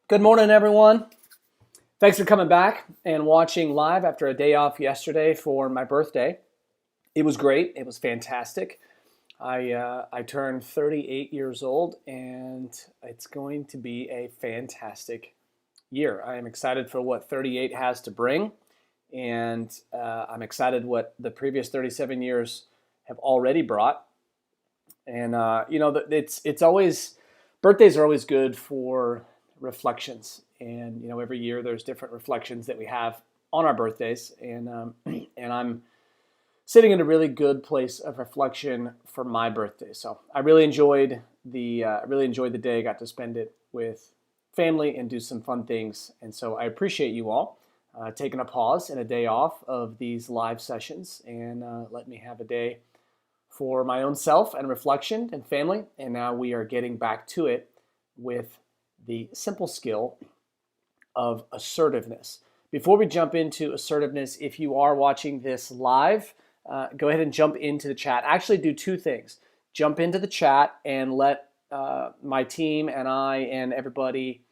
Good morning, everyone. Thanks for coming back and watching live after a day off yesterday for my birthday. It was great. It was fantastic. I turned 38 years old, and it's going to be a fantastic year. I am excited for what 38 has to bring, and I'm excited what the previous 37 years have already brought. And it's always birthdays are always good for reflections, and every year there's different reflections that we have on our birthdays, and I'm sitting in a really good place of reflection for my birthday. So I really enjoyed the day. I got to spend it with family and do some fun things, and so I appreciate you all taking a pause and a day off of these live sessions and let me have a day for my own self and reflection and family. And now we are getting back to it with the simple skill of assertiveness. Before we jump into assertiveness, if you are watching this live, go ahead and jump into the chat. Actually, do two things. Jump into the chat and let my team and I and everybody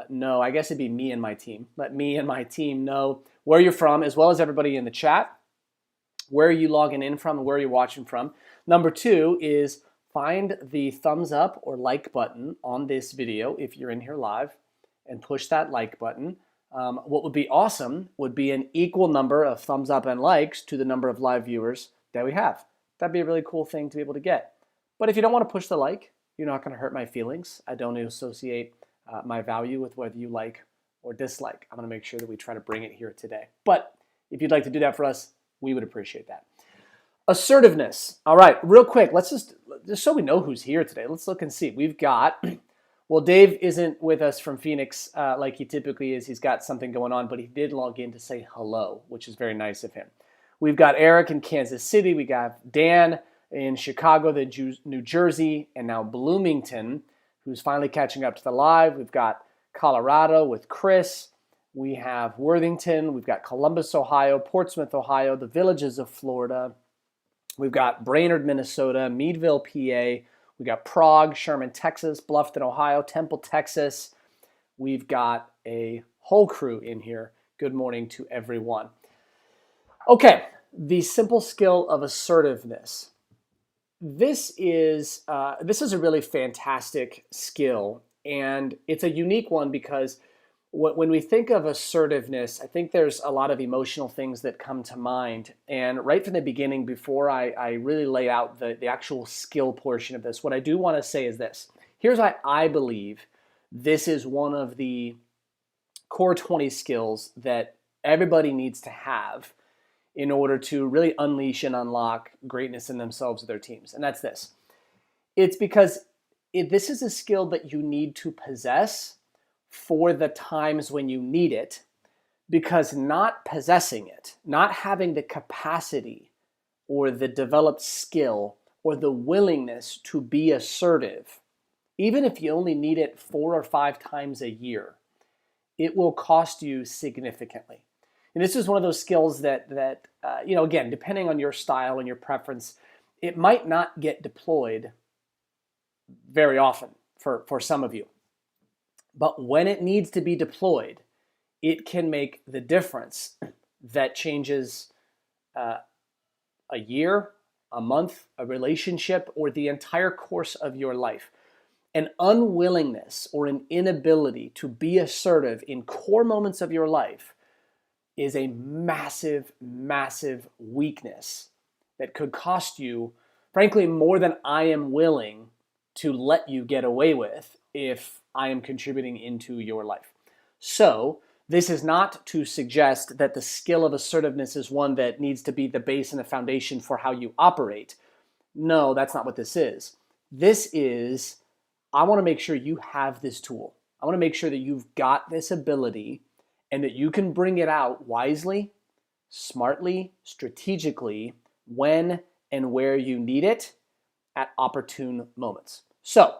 know. I guess it'd be me and my team. Let me and my team know where you're from, as well as everybody in the chat. Where are you logging in from and where are you watching from? Number two is find the thumbs up or like button on this video if you're in here live and push that like button. What would be awesome would be an equal number of thumbs up and likes to the number of live viewers that we have. That'd be a really cool thing to be able to get. But if you don't want to push the like, you're not going to hurt my feelings. I don't associate my value with whether you like or dislike. I'm going to make sure that we try to bring it here today. But if you'd like to do that for us, we would appreciate that. Assertiveness. All right, real quick, let's just so we know who's here today, let's look and see. We've got, well, Dave isn't with us from Phoenix like he typically is. He's got something going on, but he did log in to say hello, which is very nice of him. We've got Eric in Kansas City. We got Dan in Chicago, New Jersey, and now Bloomington, who's finally catching up to the live. We've got Colorado with Chris. We have Worthington, we've got Columbus, Ohio, Portsmouth, Ohio, the Villages of Florida. We've got Brainerd, Minnesota, Meadville, PA. We've got Prague, Sherman, Texas, Bluffton, Ohio, Temple, Texas. We've got a whole crew in here. Good morning to everyone. Okay, the simple skill of assertiveness. This is a really fantastic skill, and it's a unique one because when we think of assertiveness, I think there's a lot of emotional things that come to mind. And right from the beginning, before I really lay out the actual skill portion of this, what I do want to say is this. Here's why I believe this is one of the core 20 skills that everybody needs to have in order to really unleash and unlock greatness in themselves or their teams. And that's this. It's because this is a skill that you need to possess for the times when you need it, because not possessing it, not having the capacity or the developed skill or the willingness to be assertive, even if you only need it 4 or 5 times a year, it will cost you significantly. And this is one of those skills that again, depending on your style and your preference, it might not get deployed very often for some of you. But when it needs to be deployed, it can make the difference that changes a year, a month, a relationship, or the entire course of your life. An unwillingness or an inability to be assertive in core moments of your life is a massive, massive weakness that could cost you, frankly, more than I am willing to let you get away with if I am contributing into your life. So this is not to suggest that the skill of assertiveness is one that needs to be the base and the foundation for how you operate. No, that's not what this is. This is, I want to make sure you have this tool. I want to make sure that you've got this ability and that you can bring it out wisely, smartly, strategically, when and where you need it at opportune moments. So,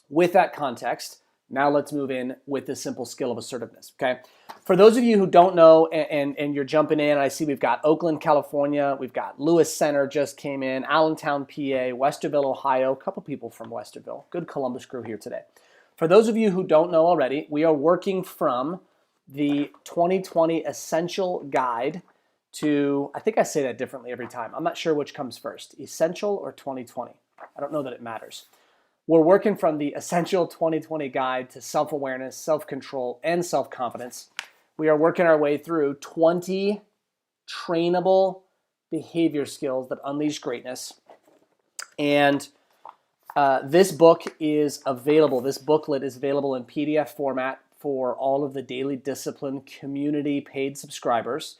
with that context, now let's move in with the simple skill of assertiveness, okay? For those of you who don't know and you're jumping in, I see we've got Oakland, California, we've got Lewis Center just came in, Allentown, PA, Westerville, Ohio, a couple people from Westerville. Good Columbus crew here today. For those of you who don't know already, we are working from the 2020 Essential Guide to, I think I say that differently every time. I'm not sure which comes first, Essential or 2020. I don't know that it matters. We're working from the Essential 2020 Guide to Self-Awareness, Self-Control, and Self-Confidence. We are working our way through 20 trainable behavior skills that unleash greatness. And this book is available. This booklet is available in PDF format for all of the Daily Discipline community paid subscribers.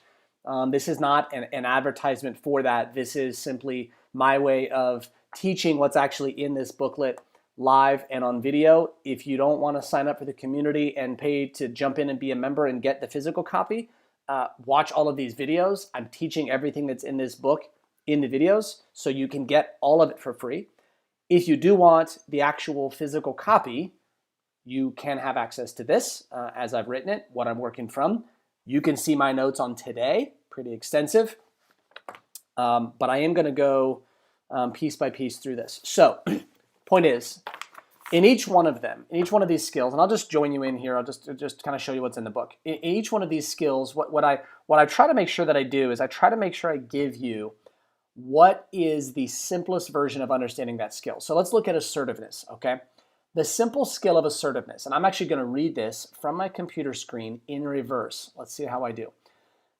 This is not an advertisement for that. This is simply my way of teaching what's actually in this booklet live and on video. If you don't want to sign up for the community and pay to jump in and be a member and get the physical copy, watch all of these videos. I'm teaching everything that's in this book in the videos, so you can get all of it for free. If you do want the actual physical copy, you can have access to this as I've written it, what I'm working from. You can see my notes on today, pretty extensive, but I am going to go piece by piece through this. So, point is, in each one of them, in each one of these skills, and I'll just join you in here, I'll just kind of show you what's in the book. In each one of these skills, what I try to make sure that I do is I try to make sure I give you what is the simplest version of understanding that skill. So let's look at assertiveness, okay? The simple skill of assertiveness, and I'm actually going to read this from my computer screen in reverse. Let's see how I do.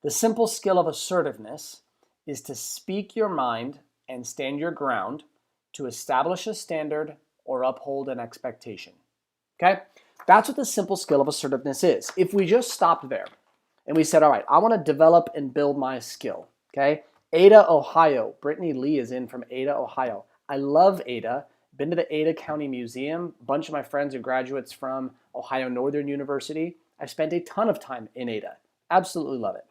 The simple skill of assertiveness is to speak your mind and stand your ground, to establish a standard or uphold an expectation. Okay? That's what the simple skill of assertiveness is. If we just stopped there and we said, all right, I want to develop and build my skill, okay? Ada, Ohio. Brittany Lee is in from Ada, Ohio. I love Ada. Been to the Ada County Museum. A bunch of my friends are graduates from Ohio Northern University. I've spent a ton of time in Ada. Absolutely love it.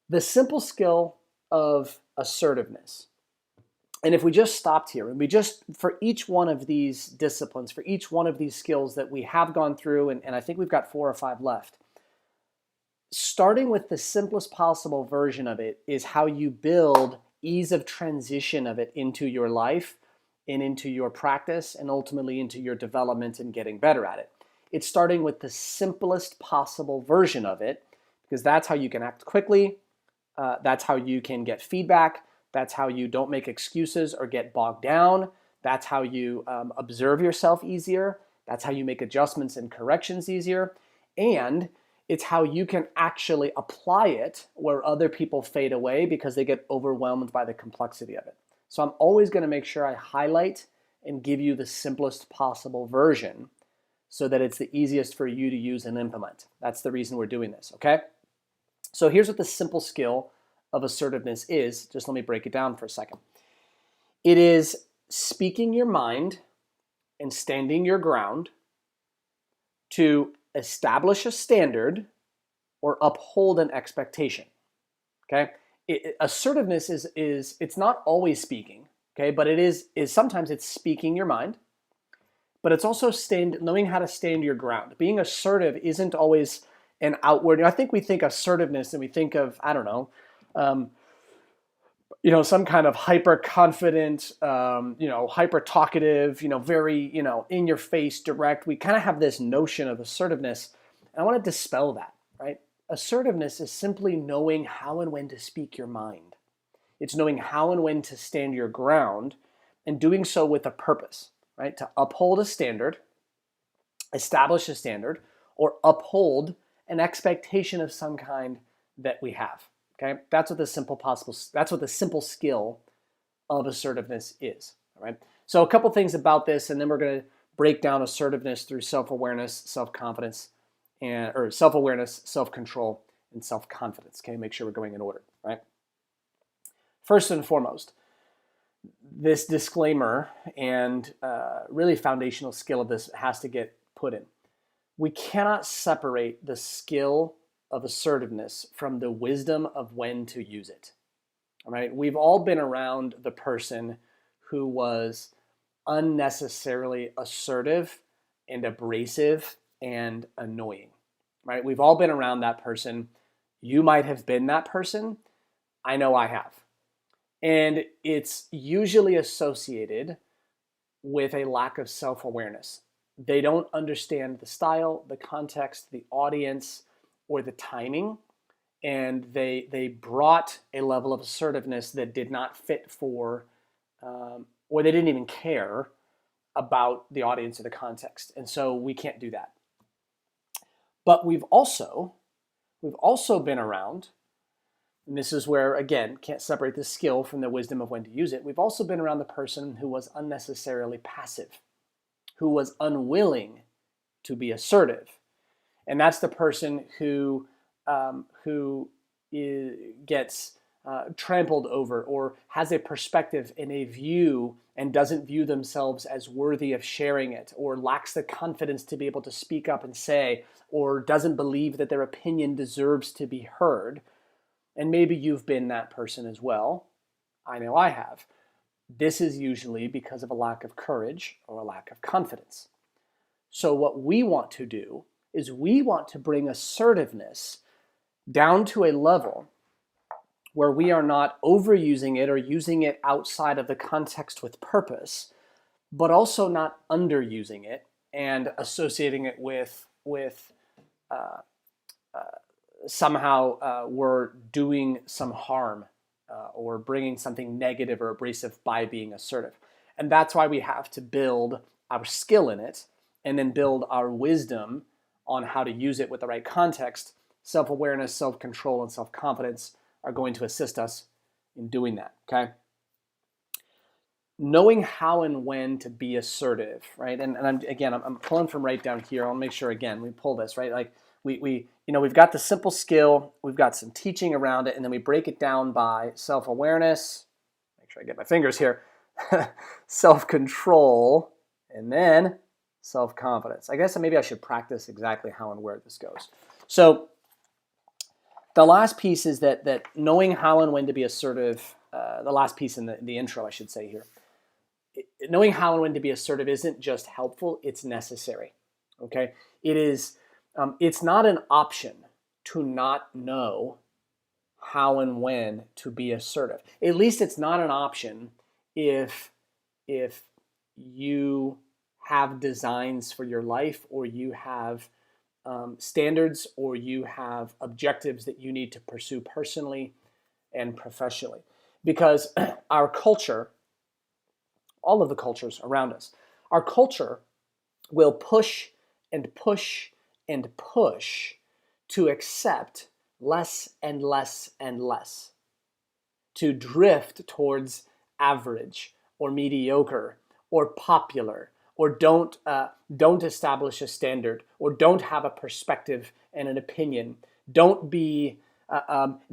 The simple skill of assertiveness. And if we just stopped here and we just, for each one of these disciplines, for each one of these skills that we have gone through, and I think we've got 4 or 5 left, starting with the simplest possible version of it is how you build ease of transition of it into your life and into your practice and ultimately into your development and getting better at it. It's starting with the simplest possible version of it because that's how you can act quickly. That's how you can get feedback. That's how you don't make excuses or get bogged down. That's how you observe yourself easier. That's how you make adjustments and corrections easier. And it's how you can actually apply it where other people fade away because they get overwhelmed by the complexity of it. So I'm always going to make sure I highlight and give you the simplest possible version so that it's the easiest for you to use and implement. That's the reason we're doing this, okay? So here's what the simple skill of assertiveness is. Just let me break it down for a second. It is speaking your mind and standing your ground to establish a standard or uphold an expectation, okay? Assertiveness is it's not always speaking, okay, but it is sometimes it's speaking your mind, but it's also knowing how to stand your ground. Being assertive isn't always an outward. I think we think assertiveness and we think of, I don't know, some kind of hyper confident, hyper talkative, very, in your face, direct. We kind of have this notion of assertiveness, and I want to dispel that, right? Assertiveness is simply knowing how and when to speak your mind. It's knowing how and when to stand your ground and doing so with a purpose, right? To uphold a standard, establish a standard, or uphold an expectation of some kind that we have. Okay, that's what the simple skill of assertiveness is. All right. So a couple things about this, and then we're going to break down assertiveness through self-awareness, self-confidence, or self-awareness, self-control, and self-confidence. Okay, make sure we're going in order. Right. First and foremost, this disclaimer and really foundational skill of this has to get put in. We cannot separate the skill of assertiveness from the wisdom of when to use it. All right, we've all been around the person who was unnecessarily assertive and abrasive and annoying. Right? We've all been around that person. You might have been that person. I know I have. And it's usually associated with a lack of self-awareness. they don't understand the style, the context, the audience, or the timing, and they brought a level of assertiveness that did not fit for, or they didn't even care about the audience or the context. And so we can't do that. But we've also been around, and this is where, again, can't separate the skill from the wisdom of when to use it. We've also been around the person who was unnecessarily passive, who was unwilling to be assertive. And that's the person who gets trampled over, or has a perspective and a view and doesn't view themselves as worthy of sharing it, or lacks the confidence to be able to speak up and say, or doesn't believe that their opinion deserves to be heard. And maybe you've been that person as well. I know I have. This is usually because of a lack of courage or a lack of confidence. So what we want to do is we want to bring assertiveness down to a level where we are not overusing it or using it outside of the context with purpose, but also not underusing it and associating it with somehow we're doing some harm or bringing something negative or abrasive by being assertive. And that's why we have to build our skill in it and then build our wisdom on how to use it with the right context. Self-awareness, self-control, and self-confidence are going to assist us in doing that, okay? Knowing how and when to be assertive, right? And I'm pulling from right down here. I'll make sure, again, we pull this, right? Like we've got the simple skill, we've got some teaching around it, and then we break it down by self-awareness, make sure I get my fingers here, self-control, and then self-confidence. I guess maybe I should practice exactly how and where this goes. So the last piece is that knowing how and when to be assertive, the last piece in the intro, I should say here, knowing how and when to be assertive isn't just helpful, it's necessary, okay? It is, it's not an option to not know how and when to be assertive. At least it's not an option if you have designs for your life, or you have standards, or you have objectives that you need to pursue personally and professionally. Because our culture, all of the cultures around us, our culture will push and push and push to accept less and less and less, to drift towards average or mediocre or popular, or don't establish a standard, or don't have a perspective and an opinion, don't be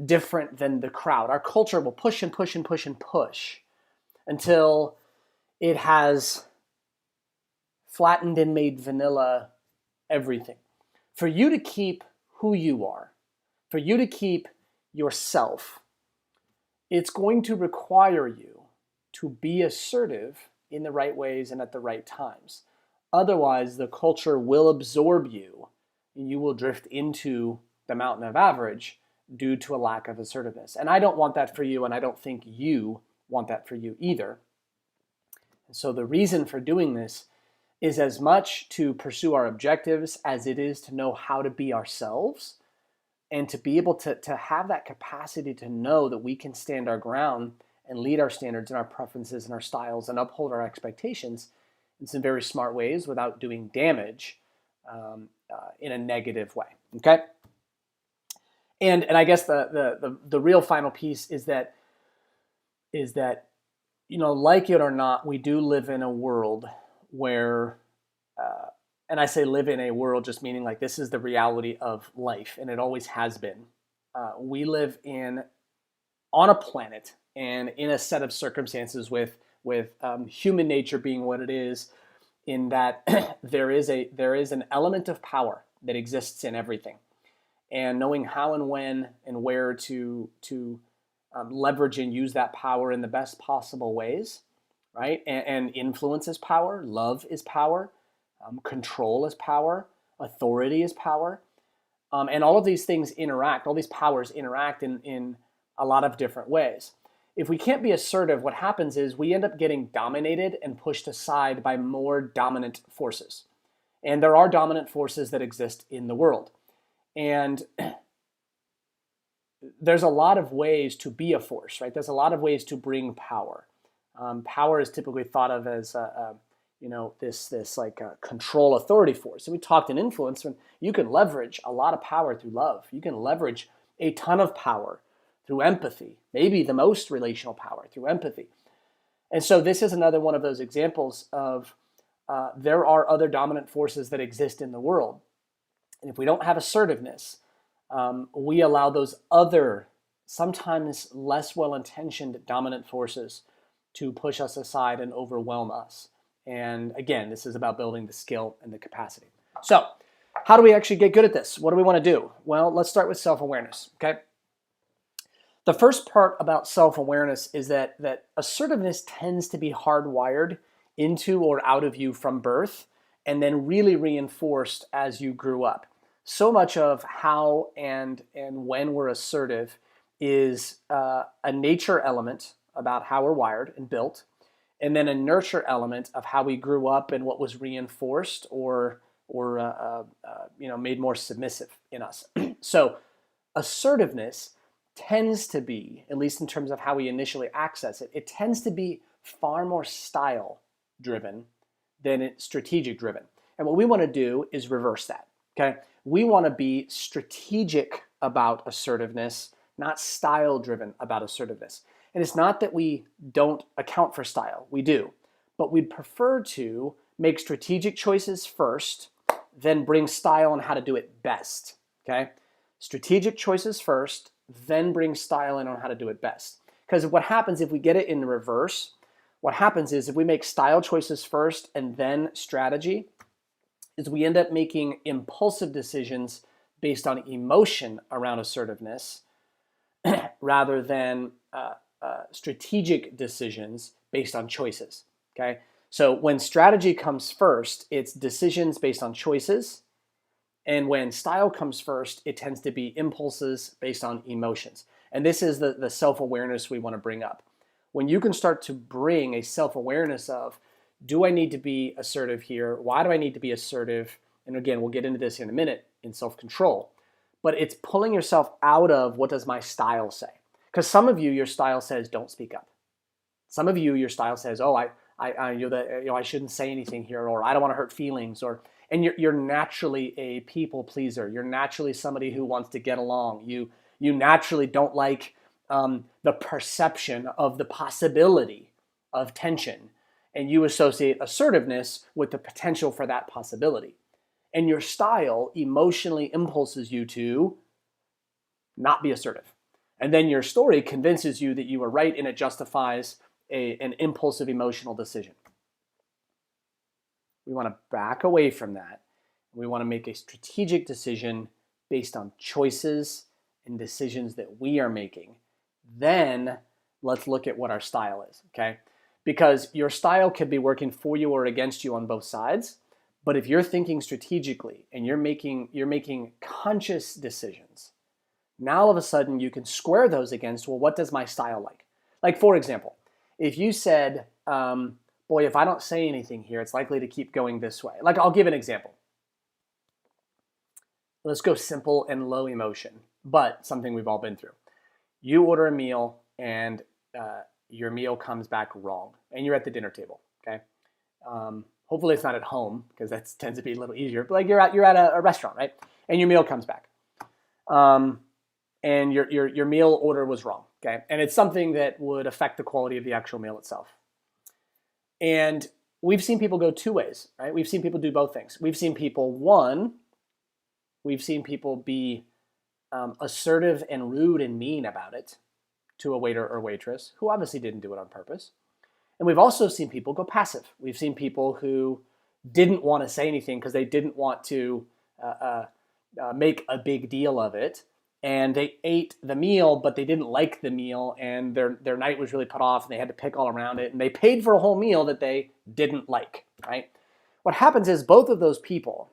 different than the crowd. Our culture will push and push and push and push until it has flattened and made vanilla everything. For you to keep who you are, for you to keep yourself, it's going to require you to be assertive in the right ways and at the right times. Otherwise, the culture will absorb you and you will drift into the mountain of average due to a lack of assertiveness. And I don't want that for you, and I don't think you want that for you either. And so the reason for doing this is as much to pursue our objectives as it is to know how to be ourselves, and to be able to have that capacity to know that we can stand our ground and lead our standards and our preferences and our styles and uphold our expectations in some very smart ways without doing damage in a negative way. Okay. And I guess the real final piece is that like it or not, we do live in a world where, and I say live in a world just meaning like this is the reality of life, and it always has been. We live on a planet and in a set of circumstances with human nature being what it is, in that there is an element of power that exists in everything, and knowing how and when and where to leverage and use that power in the best possible ways, right? And influence is power, love is power, control is power, authority is power, and all of these things interact. All these powers interact in a lot of different ways. If we can't be assertive, what happens is we end up getting dominated and pushed aside by more dominant forces. And there are dominant forces that exist in the world. And there's a lot of ways to be a force, right? There's a lot of ways to bring power. Power is typically thought of as this like a control authority force. So we talked in influence, and you can leverage a lot of power through love. You can leverage a ton of power through empathy, maybe the most relational power through empathy. And so this is another one of those examples of there are other dominant forces that exist in the world. And if we don't have assertiveness, we allow those other, sometimes less well-intentioned dominant forces to push us aside and overwhelm us. And again, this is about building the skill and the capacity. So how do we actually get good at this? What do we want to do? Well, let's start with self-awareness, okay? The first part about self-awareness is that assertiveness tends to be hardwired into or out of you from birth and then really reinforced as you grew up. So much of how and when we're assertive is a nature element about how we're wired and built, and then a nurture element of how we grew up and what was reinforced or made more submissive in us. So assertiveness tends to be, at least in terms of how we initially access it, it tends to be far more style driven than it's strategic driven. And what we want to do is reverse that, okay? We want to be strategic about assertiveness, not style driven about assertiveness. And it's not that we don't account for style, we do, but we'd prefer to make strategic choices first, then bring style on how to do it best, okay? Strategic choices first, then bring style in on how to do it best. Because what happens if we get it in reverse, what happens is if we make style choices first and then strategy, is we end up making impulsive decisions based on emotion around assertiveness rather than strategic decisions based on choices, okay? So when strategy comes first, it's decisions based on choices. And when style comes first, it tends to be impulses based on emotions. And this is the self-awareness we want to bring up. When you can start to bring a self-awareness of, do I need to be assertive here? Why do I need to be assertive? And again, we'll get into this in a minute in self-control. But it's pulling yourself out of what does my style say? Because some of you, your style says, don't speak up. Some of you, your style says, oh, I shouldn't say anything here, or I don't want to hurt feelings, and you're naturally a people pleaser. You're naturally somebody who wants to get along. You naturally don't like the perception of the possibility of tension, and you associate assertiveness with the potential for that possibility. And your style emotionally impulses you to not be assertive. And then your story convinces you that you were right and it justifies an impulsive emotional decision. We want to back away from that. We want to make a strategic decision based on choices and decisions that we are making. Then let's look at what our style is, okay? Because your style could be working for you or against you on both sides. But if you're thinking strategically and you're making conscious decisions, now all of a sudden you can square those against, well, what does my style like? Like, for example, if you said, boy, if I don't say anything here, it's likely to keep going this way. Like, I'll give an example. Let's go simple and low emotion, but something we've all been through. You order a meal and your meal comes back wrong, and you're at the dinner table, okay? Hopefully it's not at home, because that tends to be a little easier, but like you're at a restaurant, right? And your meal comes back. And your meal order was wrong, okay? And it's something that would affect the quality of the actual meal itself. And we've seen people go two ways, right? We've seen people do both things. We've seen people, be assertive and rude and mean about it to a waiter or waitress who obviously didn't do it on purpose. And we've also seen people go passive. We've seen people who didn't want to say anything because they didn't want to make a big deal of it. And they ate the meal, but they didn't like the meal, and their night was really put off, and they had to pick all around it, and they paid for a whole meal that they didn't like, right? What happens is both of those people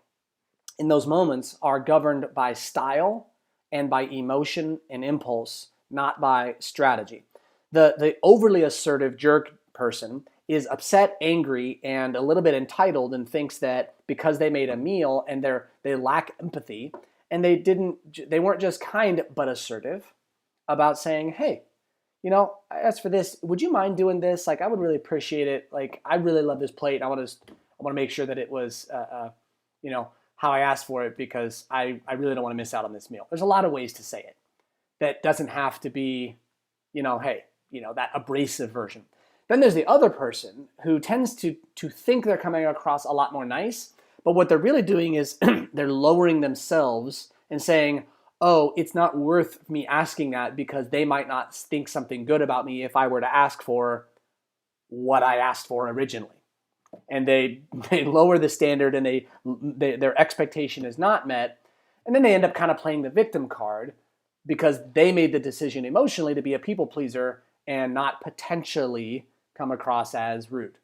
in those moments are governed by style and by emotion and impulse, not by strategy. The overly assertive jerk person is upset, angry, and a little bit entitled, and thinks that because they made a meal and they lack empathy, and they weren't just kind but assertive about saying, hey, as for this, would you mind doing this? Like, I would really appreciate it. Like, I really love this plate. I want to make sure that it was, how I asked for it, because I really don't want to miss out on this meal. There's a lot of ways to say it that doesn't have to be, hey, that abrasive version. Then there's the other person who tends to think they're coming across a lot more nice, but what they're really doing is they're lowering themselves and saying, oh, it's not worth me asking that because they might not think something good about me if I were to ask for what I asked for originally. And they lower the standard, and their expectation is not met, and then they end up kind of playing the victim card because they made the decision emotionally to be a people pleaser and not potentially come across as rude.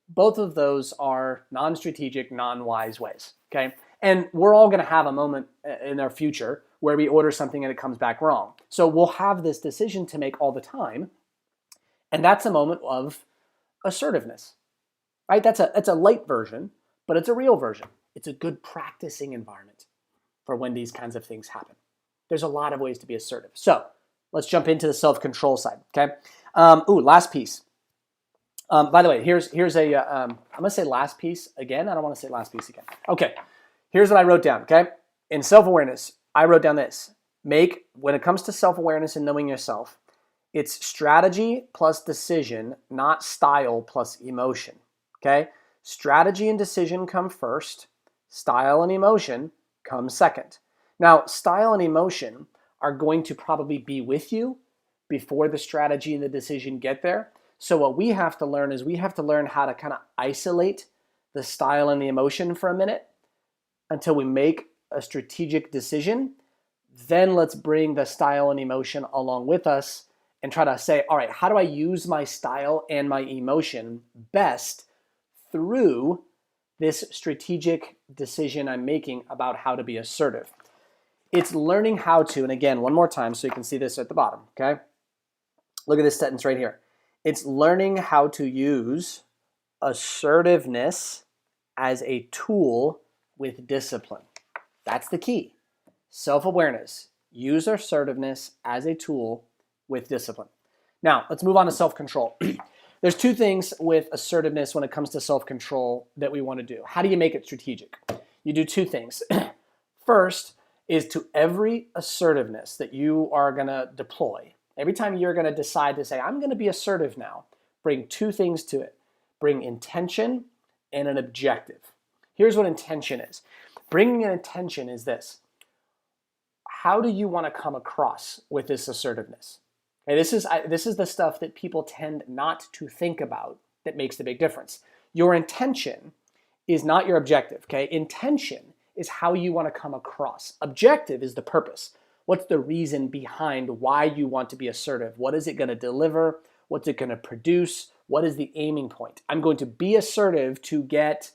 Both of those are non-strategic, non-wise ways, okay? And we're all going to have a moment in our future where we order something and it comes back wrong. So we'll have this decision to make all the time, and that's a moment of assertiveness, right? That's a light version, but it's a real version. It's a good practicing environment for when these kinds of things happen. There's a lot of ways to be assertive. So let's jump into the self-control side, okay? Last piece. By the way, here's a, I'm going to say last piece again. I don't want to say last piece again. Okay, here's what I wrote down, okay? In self-awareness, I wrote down this. When it comes to self-awareness and knowing yourself, it's strategy plus decision, not style plus emotion, okay? Strategy and decision come first. Style and emotion come second. Now, style and emotion are going to probably be with you before the strategy and the decision get there. So what we have to learn is we have to learn how to kind of isolate the style and the emotion for a minute until we make a strategic decision. Then let's bring the style and emotion along with us and try to say, all right, how do I use my style and my emotion best through this strategic decision I'm making about how to be assertive? It's learning how to, and again, one more time so you can see this at the bottom, okay? Look at this sentence right here. It's learning how to use assertiveness as a tool with discipline. That's the key. Self-awareness. Use assertiveness as a tool with discipline. Now, let's move on to self-control. There's two things with assertiveness when it comes to self-control that we want to do. How do you make it strategic? You do two things. First is to every assertiveness that you are going to deploy, every time you're going to decide to say, I'm going to be assertive now, bring two things to it. Bring intention and an objective. Here's what intention is. Bringing an intention is this. How do you want to come across with this assertiveness? Okay, this is the stuff that people tend not to think about that makes the big difference. Your intention is not your objective, okay? Intention is how you want to come across. Objective is the purpose. What's the reason behind why you want to be assertive? What is it going to deliver? What's it going to produce? What is the aiming point? I'm going to be assertive to get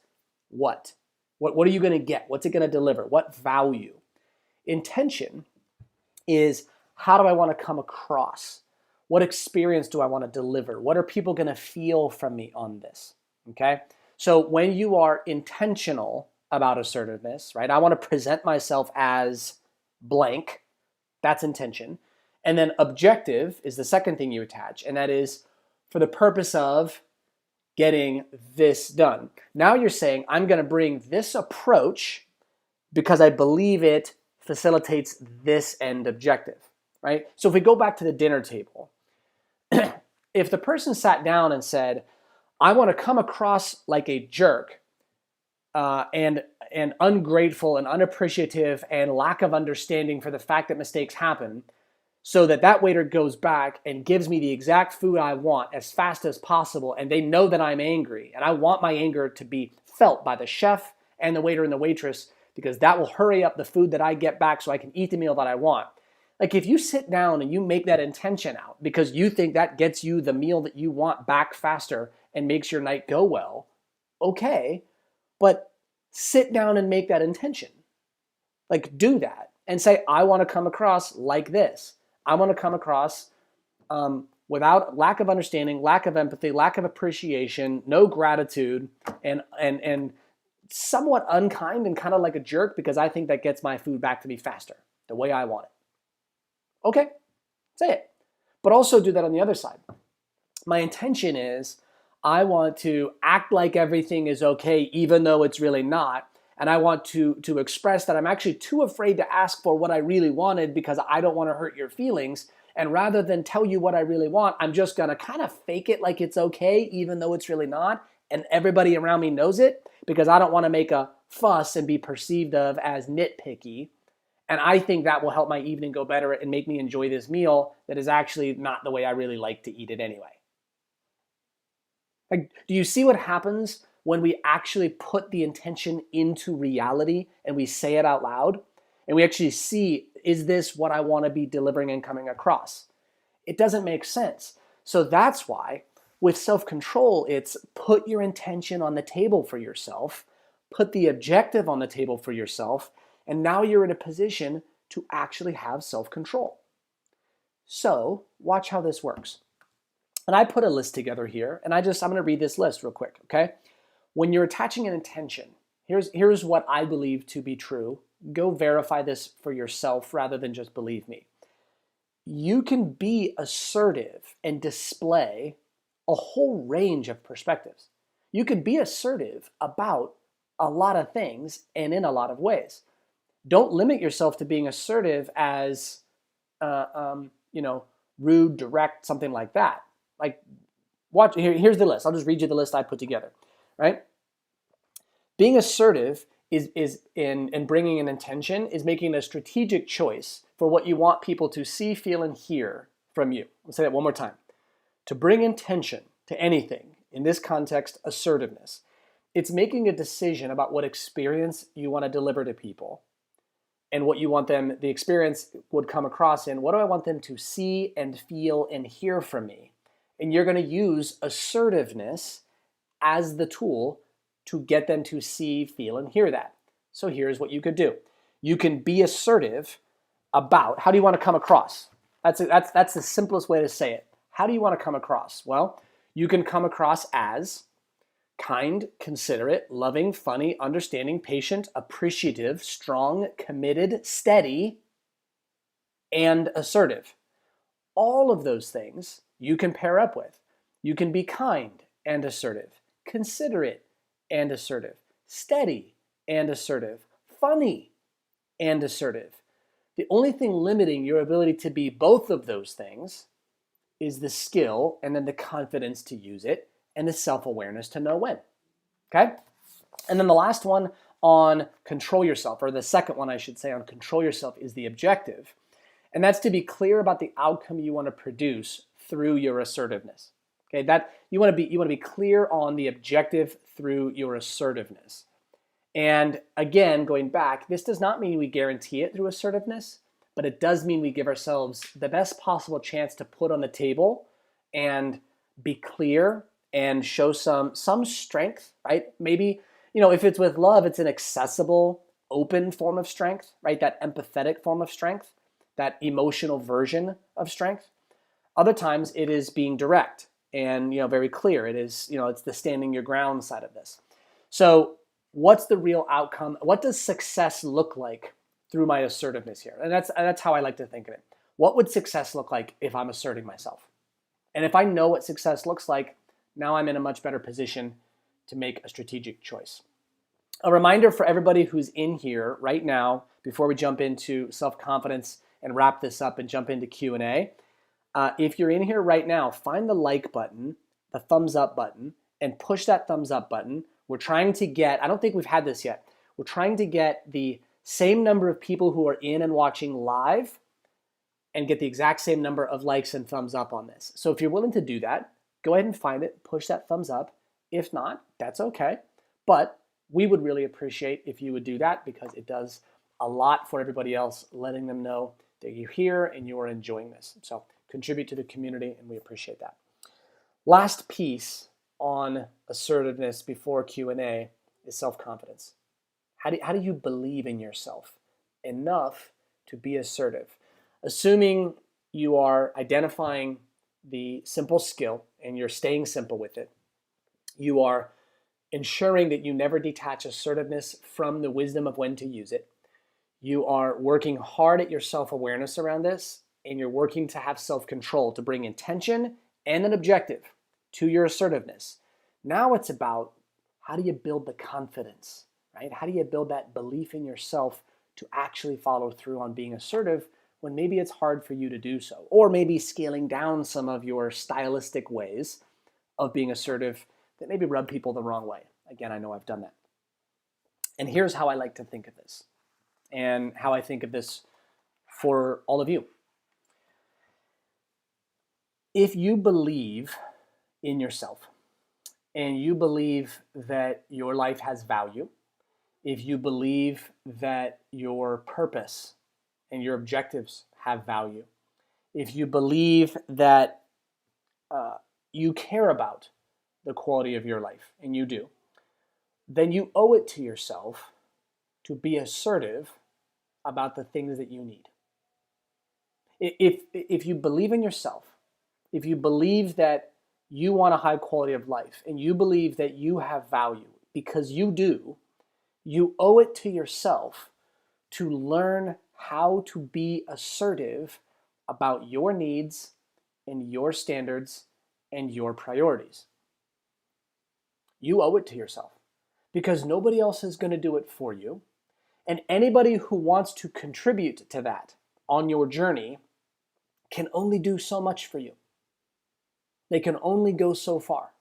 what? What are you going to get? What's it going to deliver? What value? Intention is how do I want to come across? What experience do I want to deliver? What are people going to feel from me on this? Okay? So when you are intentional about assertiveness, right? I want to present myself as blank. That's intention. And then objective is the second thing you attach, and that is for the purpose of getting this done. Now you're saying, I'm going to bring this approach because I believe it facilitates this end objective, right? So if we go back to the dinner table, if the person sat down and said, I want to come across like a jerk and ungrateful and unappreciative and lack of understanding for the fact that mistakes happen, so that waiter goes back and gives me the exact food I want as fast as possible, and they know that I'm angry, and I want my anger to be felt by the chef and the waiter and the waitress because that will hurry up the food that I get back so I can eat the meal that I want. Like if you sit down and you make that intention out because you think that gets you the meal that you want back faster and makes your night go well, okay, but sit down and make that intention. Like do that and say, I want to come across like this. I want to come across without lack of understanding, lack of empathy, lack of appreciation, no gratitude, and somewhat unkind and kind of like a jerk because I think that gets my food back to me faster, the way I want it. Okay, say it. But also do that on the other side. My intention is I want to act like everything is okay even though it's really not. And I want to express that I'm actually too afraid to ask for what I really wanted because I don't want to hurt your feelings. And rather than tell you what I really want, I'm just going to kind of fake it like it's okay even though it's really not. And everybody around me knows it because I don't want to make a fuss and be perceived of as nitpicky. And I think that will help my evening go better and make me enjoy this meal that is actually not the way I really like to eat it anyway. Like, do you see what happens when we actually put the intention into reality and we say it out loud? And we actually see, is this what I want to be delivering and coming across? It doesn't make sense. So that's why with self-control, it's put your intention on the table for yourself, put the objective on the table for yourself, and now you're in a position to actually have self-control. So watch how this works. And I put a list together here, and I'm going to read this list real quick, okay? When you're attaching an intention, here's what I believe to be true. Go verify this for yourself rather than just believe me. You can be assertive and display a whole range of perspectives. You can be assertive about a lot of things and in a lot of ways. Don't limit yourself to being assertive as, rude, direct, something like that. Like, watch. Here's the list. I'll just read you the list I put together. Right? Being assertive is in bringing an intention is making a strategic choice for what you want people to see, feel, and hear from you. I'll say that one more time. To bring intention to anything, in this context, assertiveness, it's making a decision about what experience you want to deliver to people and what you want them, the experience would come across in, what do I want them to see and feel and hear from me? And you're going to use assertiveness as the tool to get them to see, feel, and hear that. So here's what you could do. You can be assertive about, how do you want to come across? That's the simplest way to say it. How do you want to come across? Well, you can come across as kind, considerate, loving, funny, understanding, patient, appreciative, strong, committed, steady, and assertive. All of those things you can pair up with. You can be kind and assertive, considerate and assertive, steady and assertive, funny and assertive. The only thing limiting your ability to be both of those things is the skill and then the confidence to use it and the self-awareness to know when. Okay? And then the last one on control yourself, or the second one I should say on control yourself, is the objective. And that's to be clear about the outcome you want to produce through your assertiveness. Okay, that you want to be clear on the objective through your assertiveness. And again, going back, this does not mean we guarantee it through assertiveness, but it does mean we give ourselves the best possible chance to put on the table and be clear and show some strength, right? Maybe, if it's with love, it's an accessible, open form of strength, right? That empathetic form of strength, that emotional version of strength. Other times it is being direct and, very clear. It is, it's the standing your ground side of this. So what's the real outcome? What does success look like through my assertiveness here? And that's how I like to think of it. What would success look like if I'm asserting myself? And if I know what success looks like, now I'm in a much better position to make a strategic choice. A reminder for everybody who's in here right now, before we jump into self-confidence and wrap this up and jump into Q&A, if you're in here right now, find the like button, the thumbs up button, and push that thumbs up button. We're trying to get, I don't think we've had this yet, we're trying to get the same number of people who are in and watching live and get the exact same number of likes and thumbs up on this. So if you're willing to do that, go ahead and find it, push that thumbs up. If not, that's okay. But we would really appreciate if you would do that because it does a lot for everybody else, letting them know that you're here and you are enjoying this. So contribute to the community and we appreciate that. Last piece on assertiveness before Q&A is self-confidence. How do you believe in yourself enough to be assertive? Assuming you are identifying the simple skill and you're staying simple with it. You are ensuring that you never detach assertiveness from the wisdom of when to use it. You are working hard at your self-awareness around this, and you're working to have self-control to bring intention and an objective to your assertiveness. Now it's about how do you build the confidence, right? How do you build that belief in yourself to actually follow through on being assertive when maybe it's hard for you to do so, or maybe scaling down some of your stylistic ways of being assertive that maybe rub people the wrong way. Again, I know I've done that. And here's how I like to think of this, and how I think of this for all of you. If you believe in yourself, and you believe that your life has value, if you believe that your purpose and your objectives have value, if you believe that you care about the quality of your life, and you do, then you owe it to yourself to be assertive about the things that you need. If you believe in yourself, if you believe that you want a high quality of life, and you believe that you have value, because you do, you owe it to yourself to learn how to be assertive about your needs and your standards and your priorities. You owe it to yourself because nobody else is going to do it for you. And anybody who wants to contribute to that on your journey can only do so much for you. They can only go so far.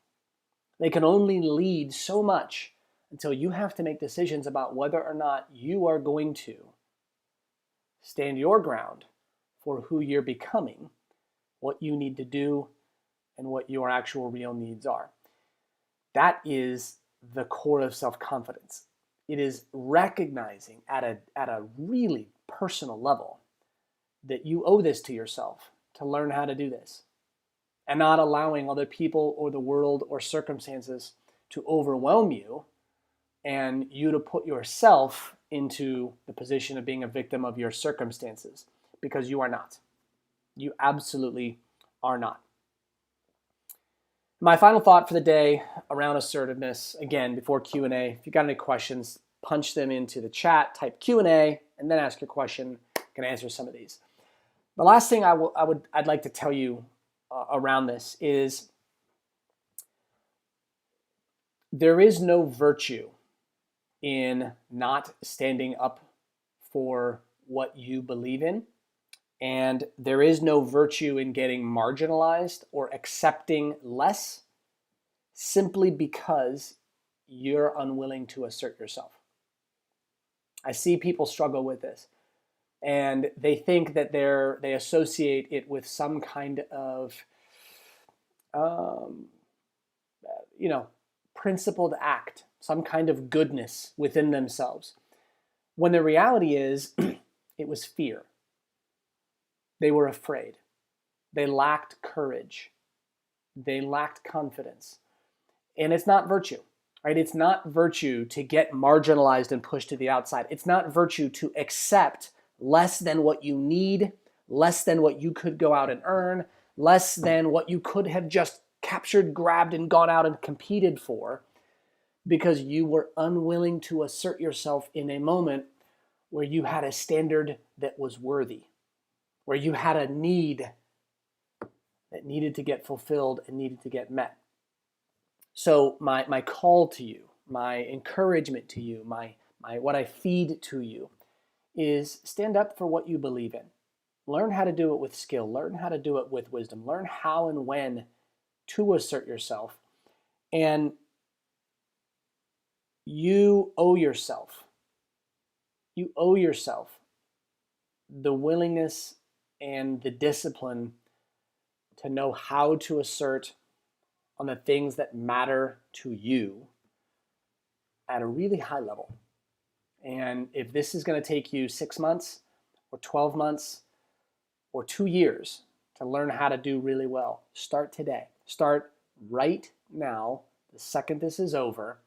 They can only lead so much until you have to make decisions about whether or not you are going to stand your ground for who you're becoming, what you need to do, and what your actual real needs are. That is the core of self-confidence. It is recognizing at a really personal level that you owe this to yourself to learn how to do this, and not allowing other people or the world or circumstances to overwhelm you and you to put yourself into the position of being a victim of your circumstances, because you are not. You absolutely are not. My final thought for the day around assertiveness, again, before Q&A, if you got any questions, punch them into the chat, type Q&A, and then ask your question. I can answer some of these. The last thing I'd like to tell you around this is there is no virtue in not standing up for what you believe in, and there is no virtue in getting marginalized or accepting less simply because you're unwilling to assert yourself. I see people struggle with this, and they think that they associate it with some kind of principled act, some kind of goodness within themselves, when the reality is it was fear. They were afraid. They lacked courage. They lacked confidence. And it's not virtue, right? It's not virtue to get marginalized and pushed to the outside. It's not virtue to accept less than what you need, less than what you could go out and earn, less than what you could have just captured, grabbed, and gone out and competed for, because you were unwilling to assert yourself in a moment where you had a standard that was worthy, where you had a need that needed to get fulfilled and needed to get met. So my call to you, my encouragement to you, my what I feed to you is stand up for what you believe in. Learn how to do it with skill. Learn how to do it with wisdom. Learn how and when to assert yourself. And you owe yourself the willingness and the discipline to know how to assert on the things that matter to you at a really high level. And if this is going to take you 6 months or 12 months or 2 years to learn how to do really well, start today. Start right now, the second this is over,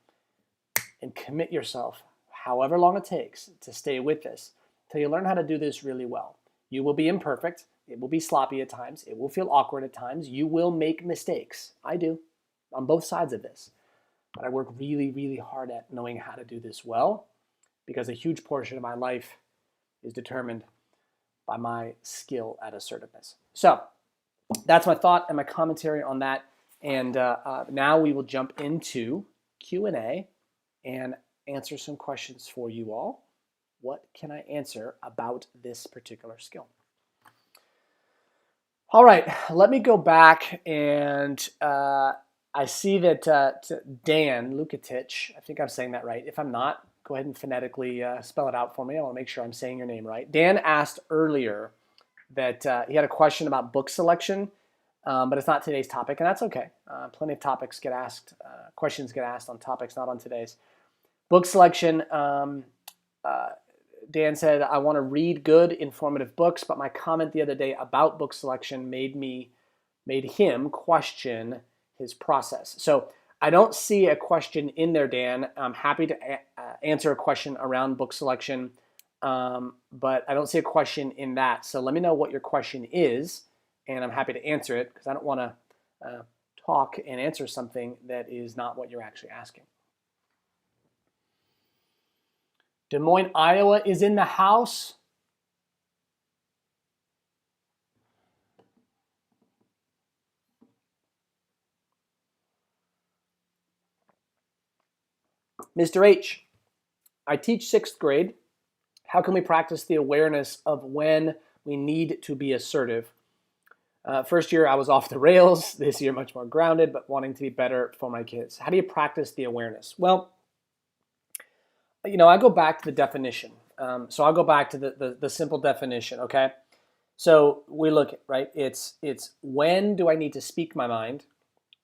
and commit yourself, however long it takes, to stay with this till you learn how to do this really well. You will be imperfect. It will be sloppy at times. It will feel awkward at times. You will make mistakes. I do on both sides of this. But I work really, really hard at knowing how to do this well because a huge portion of my life is determined by my skill at assertiveness. So that's my thought and my commentary on that. And now we will jump into Q&A and answer some questions for you all. What can I answer about this particular skill? All right, let me go back and I see that Dan Lukatich, I think I'm saying that right. If I'm not, go ahead and phonetically spell it out for me. I want to make sure I'm saying your name right. Dan asked earlier that he had a question about book selection, but it's not today's topic, and that's okay. Plenty of topics get asked, questions get asked on topics not on today's. Book selection, Dan said, I want to read good, informative books, but my comment the other day about book selection made him question his process. So I don't see a question in there, Dan. I'm happy to answer a question around book selection, but I don't see a question in that. So let me know what your question is, and I'm happy to answer it because I don't want to talk and answer something that is not what you're actually asking. Des Moines, Iowa is in the house. Mr. H, I teach 6th grade. How can we practice the awareness of when we need to be assertive? First year, I was off the rails. This year, much more grounded, but wanting to be better for my kids. How do you practice the awareness? Well, I go back to the definition. So I'll go back to the simple definition, okay? So we look at, right, it's when do I need to speak my mind?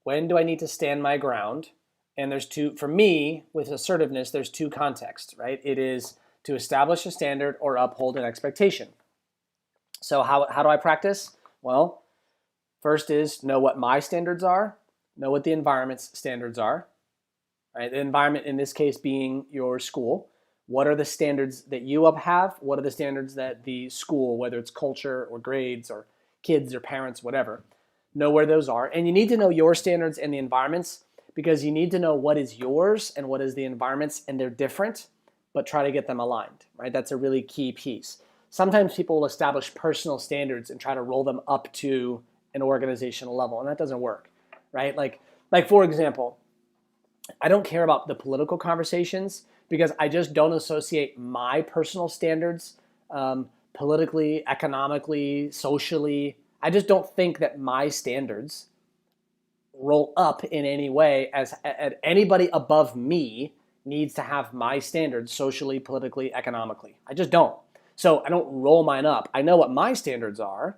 When do I need to stand my ground? And there's two, for me, with assertiveness, there's two contexts, right? It is to establish a standard or uphold an expectation. So how do I practice? Well, first is know what my standards are, know what the environment's standards are, right? The environment in this case being your school. What are the standards that you have? What are the standards that the school, whether it's culture or grades or kids or parents, whatever, know where those are. And you need to know your standards and the environments because you need to know what is yours and what is the environment's, and they're different, but try to get them aligned, right? That's a really key piece. Sometimes people will establish personal standards and try to roll them up to an organizational level, and that doesn't work, right? Like for example, I don't care about the political conversations because I just don't associate my personal standards politically, economically, socially. I just don't think that my standards roll up in any way as anybody above me needs to have my standards socially, politically, economically. I just don't. So I don't roll mine up. I know what my standards are,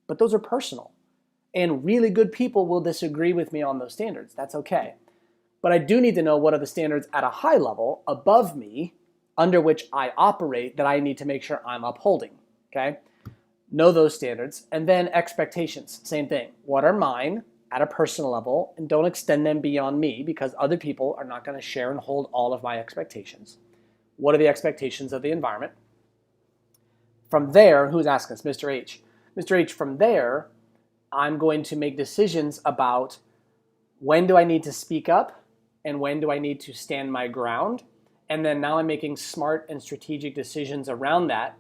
but those are personal. And really good people will disagree with me on those standards. That's okay. But I do need to know what are the standards at a high level above me under which I operate that I need to make sure I'm upholding, okay? Know those standards. And then expectations, same thing. What are mine at a personal level, and don't extend them beyond me because other people are not going to share and hold all of my expectations. What are the expectations of the environment? From there, who's asking us? Mr. H. Mr. H, from there, I'm going to make decisions about when do I need to speak up and when do I need to stand my ground. And then now I'm making smart and strategic decisions around that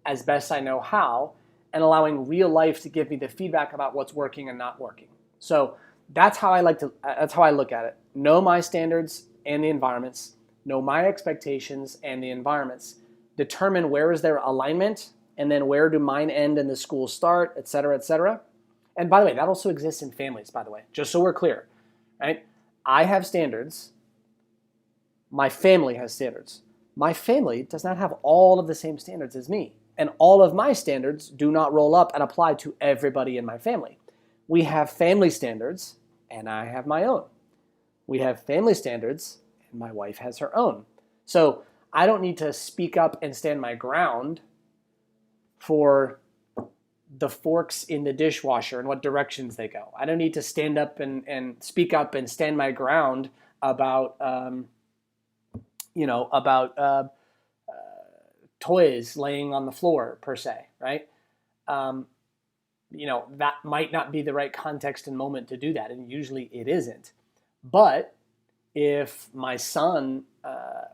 as best I know how, and allowing real life to give me the feedback about what's working and not working. So that's how I look at it. Know my standards and the environments, know my expectations and the environments, determine where is their alignment, and then where do mine end and the school start, et cetera, et cetera. And by the way, that also exists in families, by the way, just so we're clear, right? I have standards. My family has standards. My family does not have all of the same standards as me. And all of my standards do not roll up and apply to everybody in my family. We have family standards, and I have my own. We have family standards, and my wife has her own. So I don't need to speak up and stand my ground for the forks in the dishwasher and what directions they go. I don't need to stand up and speak up and stand my ground about, toys laying on the floor per se, right? that might not be the right context and moment to do that, and usually it isn't. But if my son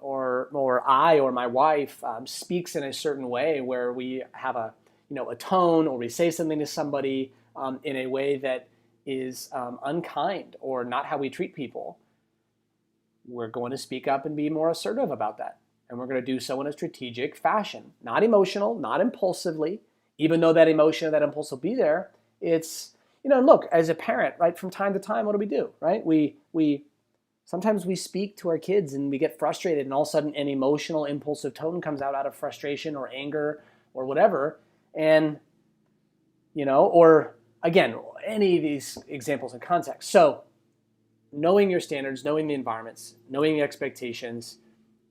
or I or my wife speaks in a certain way where we have a tone, or we say something to somebody in a way that is unkind or not how we treat people, we're going to speak up and be more assertive about that. And we're going to do so in a strategic fashion, not emotional, not impulsively, even though that emotion or that impulse will be there. It's, look, as a parent, right, from time to time, what do, right? Sometimes we speak to our kids and we get frustrated, and all of a sudden an emotional, impulsive tone comes out of frustration or anger or whatever. And, or again, any of these examples in context. So knowing your standards, knowing the environments, knowing the expectations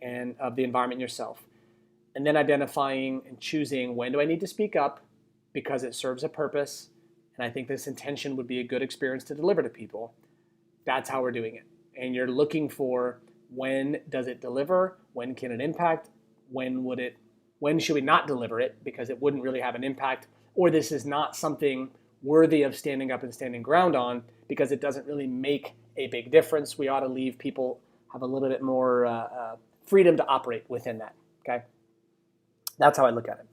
and of the environment yourself, and then identifying and choosing, when do I need to speak up because it serves a purpose, and I think this intention would be a good experience to deliver to people. That's how we're doing it. And you're looking for, when does it deliver? When can it impact? When should we not deliver it because it wouldn't really have an impact? Or this is not something worthy of standing up and standing ground on because it doesn't really make a big difference. We ought to leave people have a little bit more freedom to operate within that. Okay, that's how I look at it.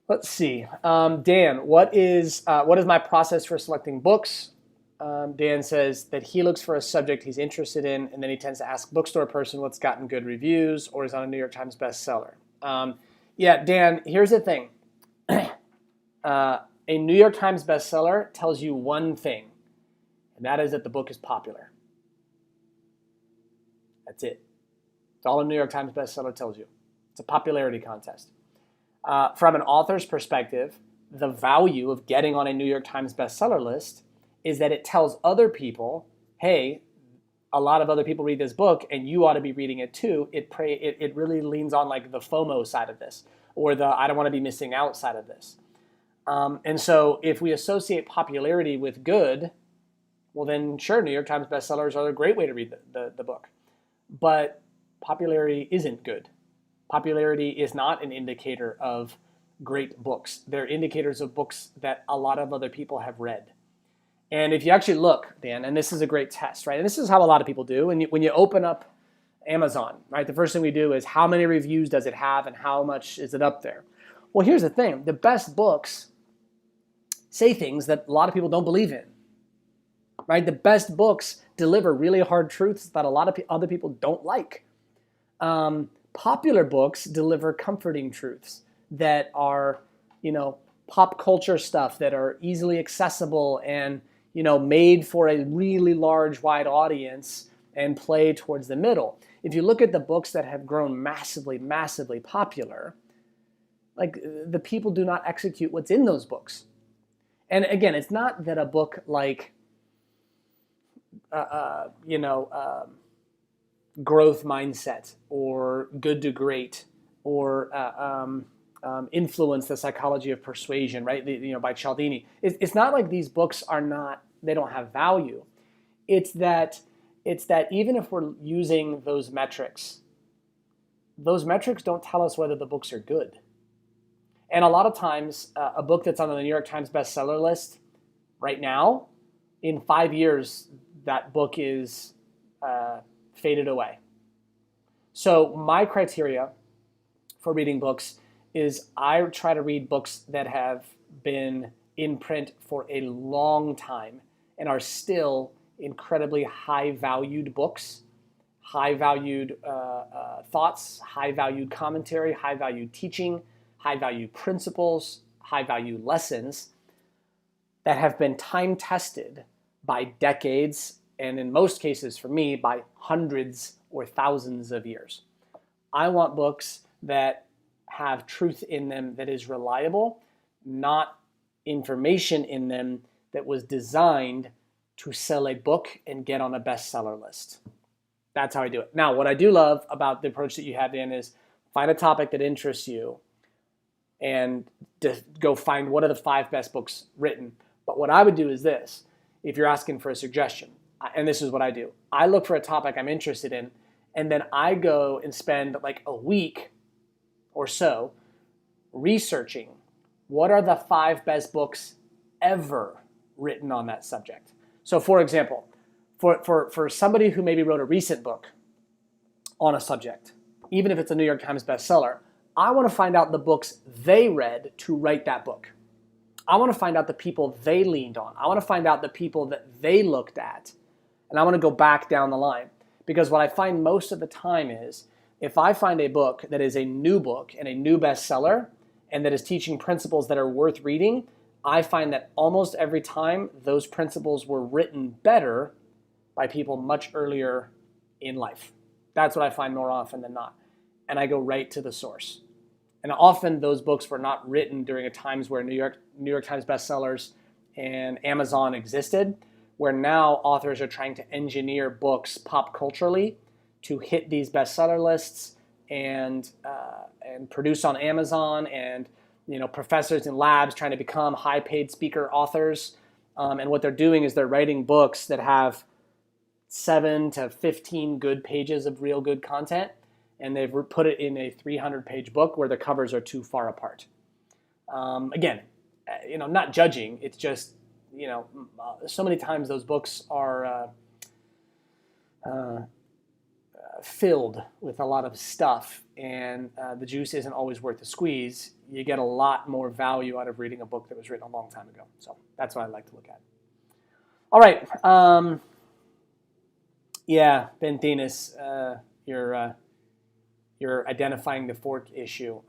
Let's see, Dan, what is my process for selecting books? Dan says that he looks for a subject he's interested in, and then he tends to ask bookstore person what's gotten good reviews or is on a New York Times bestseller. Yeah, Dan, here's the thing. A New York Times bestseller tells you one thing, and that is that the book is popular. That's it. It's all a New York Times bestseller tells you. It's a popularity contest. From an author's perspective, the value of getting on a New York Times bestseller list is that it tells other people, hey, a lot of other people read this book and you ought to be reading it too. It really leans on like the FOMO side of this, or the I don't want to be missing out side of this. And so if we associate popularity with good, well then sure, New York Times bestsellers are a great way to read the book. But popularity isn't good. Popularity is not an indicator of great books. They're indicators of books that a lot of other people have read. And if you actually look, Dan, and this is a great test, right? And this is how a lot of people do. And when you open up Amazon, right, the first thing we do is how many reviews does it have and how much is it up there? Well, here's the thing. The best books say things that a lot of people don't believe in, right? The best books deliver really hard truths that a lot of other people don't like. Popular books deliver comforting truths that are, pop culture stuff that are easily accessible and, made for a really large, wide audience and play towards the middle. If you look at the books that have grown massively, massively popular, like the people do not execute what's in those books. And again, it's not that a book like, Growth Mindset or Good to Great or Influence, the Psychology of Persuasion, right? By Cialdini. It's not like these books they don't have value. It's that even if we're using those metrics don't tell us whether the books are good. And a lot of times, a book that's on the New York Times bestseller list right now, in 5 years, that book is faded away. So my criteria for reading books is I try to read books that have been in print for a long time and are still incredibly high-valued books, high-valued thoughts, high-valued commentary, high-valued teaching, high-valued principles, high-valued lessons that have been time-tested by decades, and in most cases for me, by hundreds or thousands of years. I want books that have truth in them that is reliable, not information in them that was designed to sell a book and get on a bestseller list. That's how I do it. Now, what I do love about the approach that you have, Dan, is find a topic that interests you and go find what are the 5 best books written. But what I would do is this, if you're asking for a suggestion, and this is what I do. I look for a topic I'm interested in, and then I go and spend like a week or so researching, what are the 5 best books ever written on that subject? So for example, for somebody who maybe wrote a recent book on a subject, even if it's a New York Times bestseller, I want to find out the books they read to write that book. I want to find out the people they leaned on. I want to find out the people that they looked at. And I want to go back down the line. Because what I find most of the time is, if I find a book that is a new book and a new bestseller and that is teaching principles that are worth reading, I find that almost every time those principles were written better by people much earlier in life. That's what I find more often than not. And I go right to the source. And often those books were not written during a times where New York Times bestsellers and Amazon existed, where now authors are trying to engineer books pop culturally to hit these bestseller lists and produce on Amazon, and professors in labs trying to become high-paid speaker authors. And what they're doing is they're writing books that have 7 to 15 good pages of real good content, and they've put it in a 300-page book where the covers are too far apart. Again, not judging. It's just, so many times those books are filled with a lot of stuff, and the juice isn't always worth the squeeze. You get a lot more value out of reading a book that was written a long time ago. So that's what I like to look at. All right. Yeah, Ben Thenis, you're identifying the fork issue.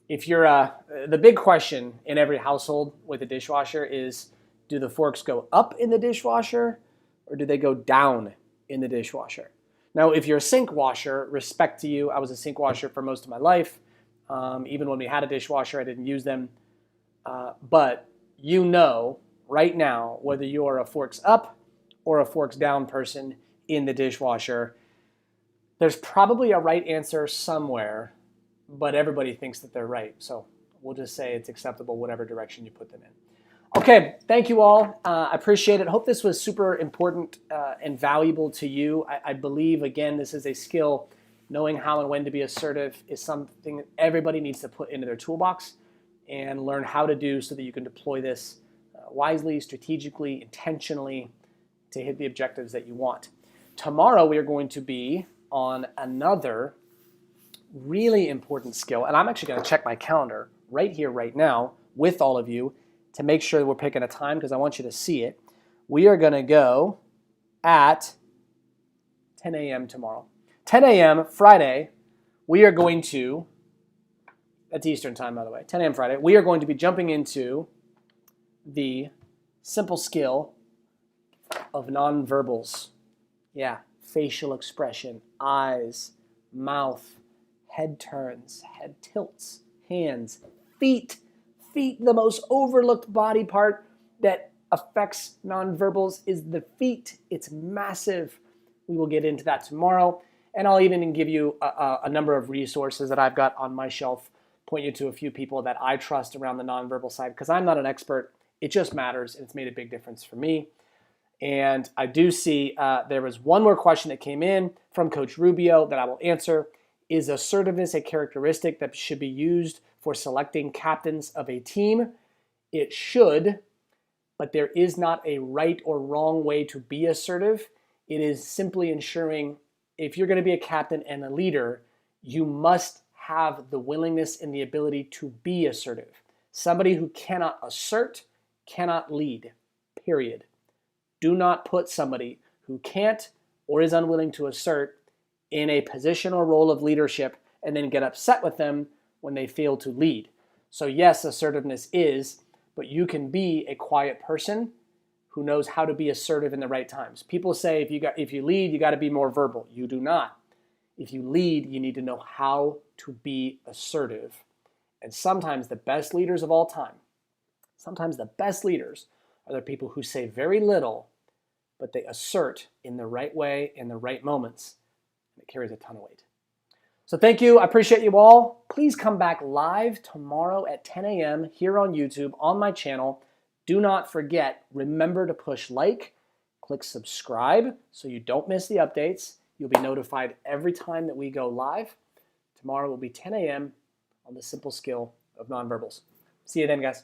If you're the big question in every household with a dishwasher is, do the forks go up in the dishwasher or do they go down in the dishwasher? Now, if you're a sink washer, respect to you. I was a sink washer for most of my life. Even when we had a dishwasher, I didn't use them. But right now, whether you are a forks up or a forks down person in the dishwasher, there's probably a right answer somewhere, but everybody thinks that they're right. So we'll just say it's acceptable whatever direction you put them in. Okay, thank you all. I appreciate it. Hope this was super important and valuable to you. I believe, again, this is a skill. Knowing how and when to be assertive is something that everybody needs to put into their toolbox and learn how to do so that you can deploy this wisely, strategically, intentionally to hit the objectives that you want. Tomorrow we are going to be on another really important skill, and I'm actually going to check my calendar right here, right now, with all of you to make sure that we're picking a time because I want you to see it. We are going to go at 10 a.m. tomorrow. 10 a.m. Friday, we are going to, that's Eastern time, by the way, 10 a.m. Friday, we are going to be jumping into the simple skill of nonverbals. Yeah, facial expression, eyes, mouth, head turns, head tilts, hands, feet. Feet, the most overlooked body part that affects nonverbals is the feet. It's massive. We will get into that tomorrow. And I'll even give you a number of resources that I've got on my shelf, point you to a few people that I trust around the nonverbal side, because I'm not an expert. It just matters, and it's made a big difference for me. And I do see there was one more question that came in from Coach Rubio that I will answer. Is assertiveness a characteristic that should be used for selecting captains of a team? It should, but there is not a right or wrong way to be assertive. It is simply ensuring if you're going to be a captain and a leader, you must have the willingness and the ability to be assertive. Somebody who cannot assert cannot lead, period. Do not put somebody who can't or is unwilling to assert in a position or role of leadership and then get upset with them when they fail to lead. So yes, assertiveness is, but you can be a quiet person who knows how to be assertive in the right times. People say if you lead, you got to be more verbal. You do not. If you lead, you need to know how to be assertive. And sometimes the best leaders of all time, sometimes the best leaders are the people who say very little, but they assert in the right way, in the right moments, and it carries a ton of weight. So thank you. I appreciate you all. Please come back live tomorrow at 10 a.m. here on YouTube on my channel. Do not forget, remember to push like, click subscribe so you don't miss the updates. You'll be notified every time that we go live. Tomorrow will be 10 a.m. on the simple skill of nonverbals. See you then, guys.